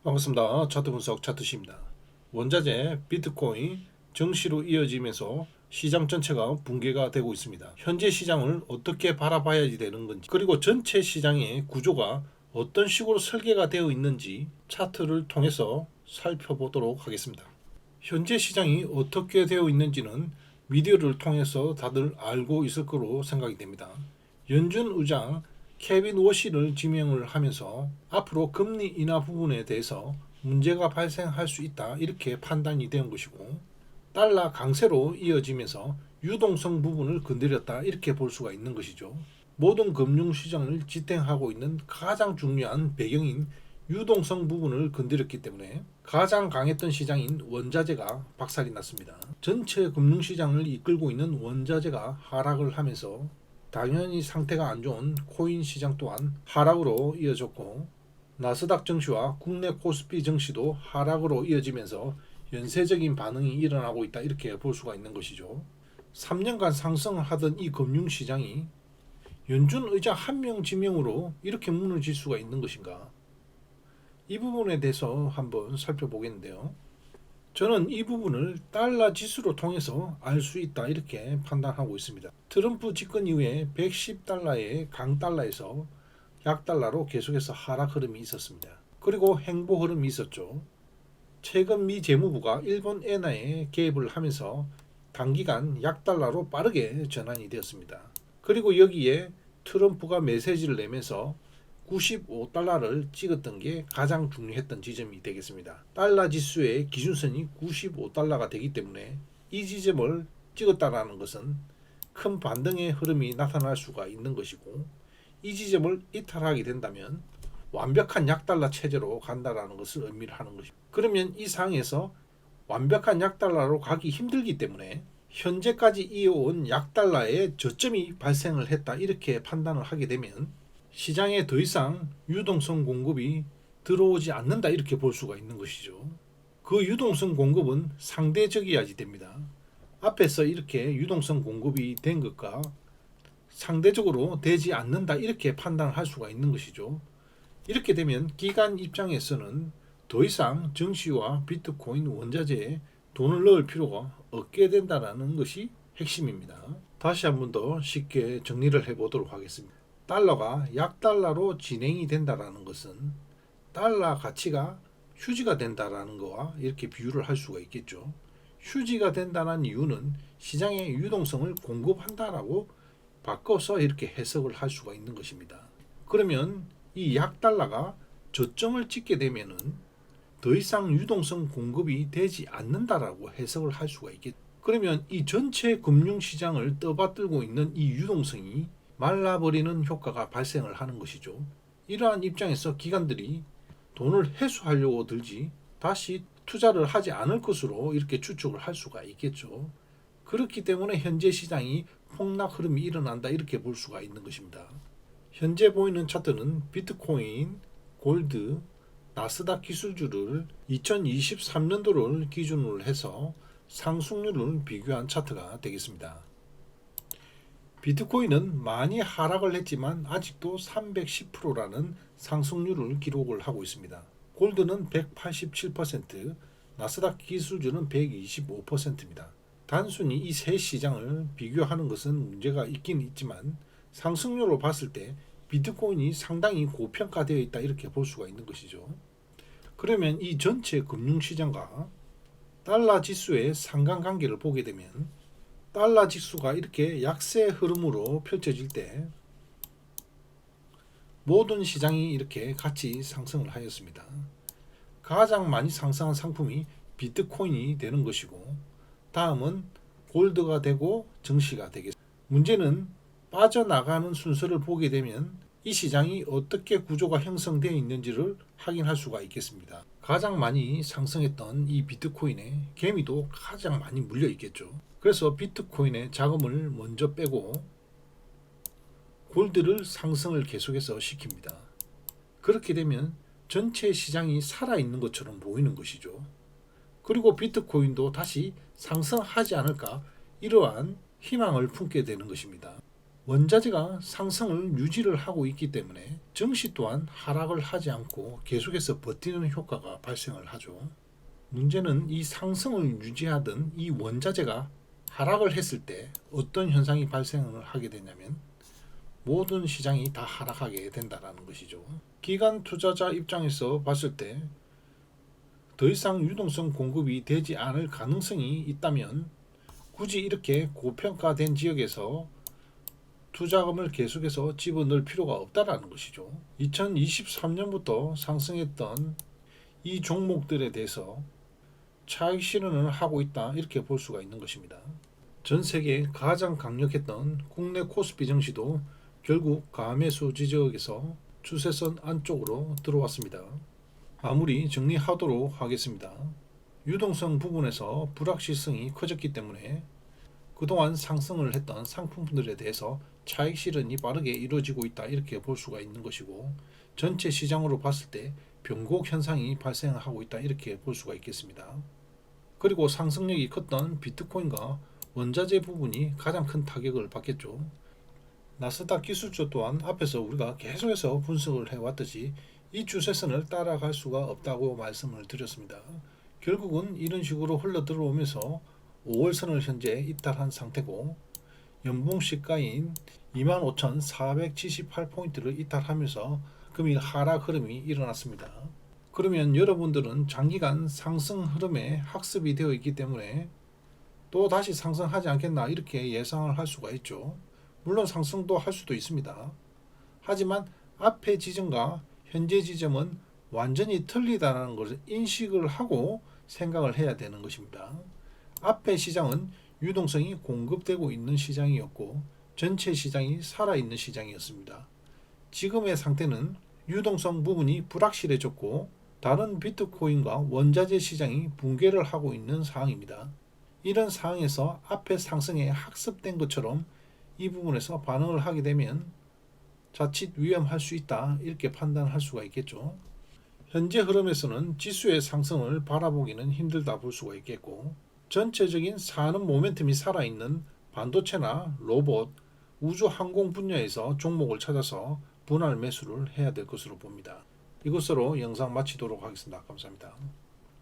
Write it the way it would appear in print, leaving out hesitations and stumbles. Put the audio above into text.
반갑습니다. 차트 분석 차트시입니다. 원자재 비트코인 정시로 이어지면서 시장 전체가 붕괴가 되고 있습니다. 현재 시장을 어떻게 바라봐야지 되는 건지, 그리고 전체 시장의 구조가 어떤 식으로 설계가 되어 있는지 차트를 통해서 살펴보도록 하겠습니다. 현재 시장이 어떻게 되어 있는지는 미디어를 통해서 다들 알고 있을 거로 생각이 됩니다. 연준 의장 케빈 워시를 지명을 하면서 앞으로 금리 인하 부분에 대해서 문제가 발생할 수 있다, 이렇게 판단이 된 것이고, 달러 강세로 이어지면서 유동성 부분을 건드렸다, 이렇게 볼 수가 있는 것이죠. 모든 금융시장을 지탱하고 있는 가장 중요한 배경인 유동성 부분을 건드렸기 때문에 가장 강했던 시장인 원자재가 박살이 났습니다. 전체 금융시장을 이끌고 있는 원자재가 하락을 하면서 당연히 상태가 안 좋은 코인 시장 또한 하락으로 이어졌고, 나스닥 증시와 국내 코스피 증시도 하락으로 이어지면서 연쇄적인 반응이 일어나고 있다, 이렇게 볼 수가 있는 것이죠. 3년간 상승을 하던 이 금융시장이 연준 의장 한 명 지명으로 이렇게 무너질 수가 있는 것인가? 이 부분에 대해서 한번 살펴보겠는데요. 저는 이 부분을 달러 지수로 통해서 알 수 있다, 이렇게 판단하고 있습니다. 트럼프 집권 이후에 110달러의 강달러에서 약달러로 계속해서 하락 흐름이 있었습니다. 그리고 횡보 흐름이 있었죠. 최근 미 재무부가 일본 엔화에 개입을 하면서 단기간 약달러로 빠르게 전환이 되었습니다. 그리고 여기에 트럼프가 메시지를 내면서 95달러를 찍었던 게 가장 중요했던 지점이 되겠습니다. 달러 지수의 기준선이 95달러가 되기 때문에 이 지점을 찍었다라는 것은 큰 반등의 흐름이 나타날 수가 있는 것이고, 이 지점을 이탈하게 된다면 완벽한 약달러 체제로 간다라는 것을 의미를 하는 것입니다. 그러면 이 상황에서 완벽한 약달러로 가기 힘들기 때문에 현재까지 이어온 약달러의 저점이 발생을 했다, 이렇게 판단을 하게 되면 시장에 더 이상 유동성 공급이 들어오지 않는다, 이렇게 볼 수가 있는 것이죠. 그 유동성 공급은 상대적이어야지 됩니다. 앞에서 이렇게 유동성 공급이 된 것과 상대적으로 되지 않는다, 이렇게 판단을 할 수가 있는 것이죠. 이렇게 되면 기관 입장에서는 더 이상 증시와 비트코인 원자재에 돈을 넣을 필요가 없게 된다는 것이 핵심입니다. 다시 한 번 더 쉽게 정리를 해보도록 하겠습니다. 달러가 약달러로 진행이 된다는 것은 달러 가치가 휴지가 된다는 것과 이렇게 비유를 할 수가 있겠죠. 휴지가 된다는 이유는 시장의 유동성을 공급한다라고 바꿔서 이렇게 해석을 할 수가 있는 것입니다. 그러면 이 약달러가 저점을 찍게 되면은 더 이상 유동성 공급이 되지 않는다라고 해석을 할 수가 있겠죠. 그러면 이 전체 금융시장을 떠받들고 있는 이 유동성이 말라버리는 효과가 발생을 하는 것이죠. 이러한 입장에서 기관들이 돈을 회수하려고 들지 다시 투자를 하지 않을 것으로 이렇게 추측을 할 수가 있겠죠. 그렇기 때문에 현재 시장이 폭락 흐름이 일어난다, 이렇게 볼 수가 있는 것입니다. 현재 보이는 차트는 비트코인, 골드, 나스닥 기술주를 2023년도를 기준으로 해서 상승률을 비교한 차트가 되겠습니다. 비트코인은 많이 하락을 했지만 아직도 310%라는 상승률을 기록을 하고 있습니다. 골드는 187%, 나스닥 기술주는 125%입니다. 단순히 이 세 시장을 비교하는 것은 문제가 있긴 있지만 상승률로 봤을 때 비트코인이 상당히 고평가되어 있다, 이렇게 볼 수가 있는 것이죠. 그러면 이 전체 금융시장과 달러 지수의 상관관계를 보게 되면 달러 지수가 이렇게 약세 흐름으로 펼쳐질 때 모든 시장이 이렇게 같이 상승을 하였습니다. 가장 많이 상승한 상품이 비트코인이 되는 것이고, 다음은 골드가 되고 증시가 되겠습니다. 문제는 빠져나가는 순서를 보게 되면 이 시장이 어떻게 구조가 형성되어 있는지를 확인할 수가 있겠습니다. 가장 많이 상승했던 이 비트코인에 개미도 가장 많이 물려 있겠죠. 그래서 비트코인의 자금을 먼저 빼고 골드를 상승을 계속해서 시킵니다. 그렇게 되면 전체 시장이 살아있는 것처럼 보이는 것이죠. 그리고 비트코인도 다시 상승하지 않을까, 이러한 희망을 품게 되는 것입니다. 원자재가 상승을 유지를 하고 있기 때문에 증시 또한 하락을 하지 않고 계속해서 버티는 효과가 발생을 하죠. 문제는 이 상승을 유지하던 이 원자재가 하락을 했을 때 어떤 현상이 발생을 하게 되냐면 모든 시장이 다 하락하게 된다는 것이죠. 기관 투자자 입장에서 봤을 때 더 이상 유동성 공급이 되지 않을 가능성이 있다면 굳이 이렇게 고평가된 지역에서 투자금을 계속해서 집어넣을 필요가 없다라는 것이죠. 2023년부터 상승했던 이 종목들에 대해서 차익 실현을 하고 있다 이렇게 볼 수가 있는 것입니다. 전 세계 가장 강력했던 국내 코스피 증시도 결국 가매수 지역에서 추세선 안쪽으로 들어왔습니다. 마무리 정리하도록 하겠습니다. 유동성 부분에서 불확실성이 커졌기 때문에 그동안 상승을 했던 상품들에 대해서 차익 실현이 빠르게 이루어지고 있다 이렇게 볼 수가 있는 것이고, 전체 시장으로 봤을 때 변곡 현상이 발생하고 있다 이렇게 볼 수가 있겠습니다. 그리고 상승력이 컸던 비트코인과 원자재 부분이 가장 큰 타격을 받겠죠. 나스닥 기술주 또한 앞에서 우리가 계속해서 분석을 해왔듯이 이 추세선을 따라갈 수가 없다고 말씀을 드렸습니다. 결국은 이런 식으로 흘러 들어오면서 5월선을 현재 이탈한 상태고, 연봉 시가인 25,478포인트를 이탈하면서 금일 하락 흐름이 일어났습니다. 그러면 여러분들은 장기간 상승 흐름에 학습이 되어 있기 때문에 또 다시 상승하지 않겠나 이렇게 예상을 할 수가 있죠. 물론 상승도 할 수도 있습니다. 하지만 앞의 지점과 현재 지점은 완전히 틀리다는 것을 인식을 하고 생각을 해야 되는 것입니다. 앞의 시장은 유동성이 공급되고 있는 시장이었고 전체 시장이 살아있는 시장이었습니다. 지금의 상태는 유동성 부분이 불확실해졌고 다른 비트코인과 원자재 시장이 붕괴를 하고 있는 상황입니다. 이런 상황에서 앞의 상승에 학습된 것처럼 이 부분에서 반응을 하게 되면 자칫 위험할 수 있다 이렇게 판단할 수가 있겠죠. 현재 흐름에서는 지수의 상승을 바라보기는 힘들다 볼 수가 있겠고, 전체적인 산업 모멘텀이 살아있는 반도체나 로봇, 우주 항공 분야에서 종목을 찾아서 분할 매수를 해야 될 것으로 봅니다. 이것으로 영상 마치도록 하겠습니다. 감사합니다.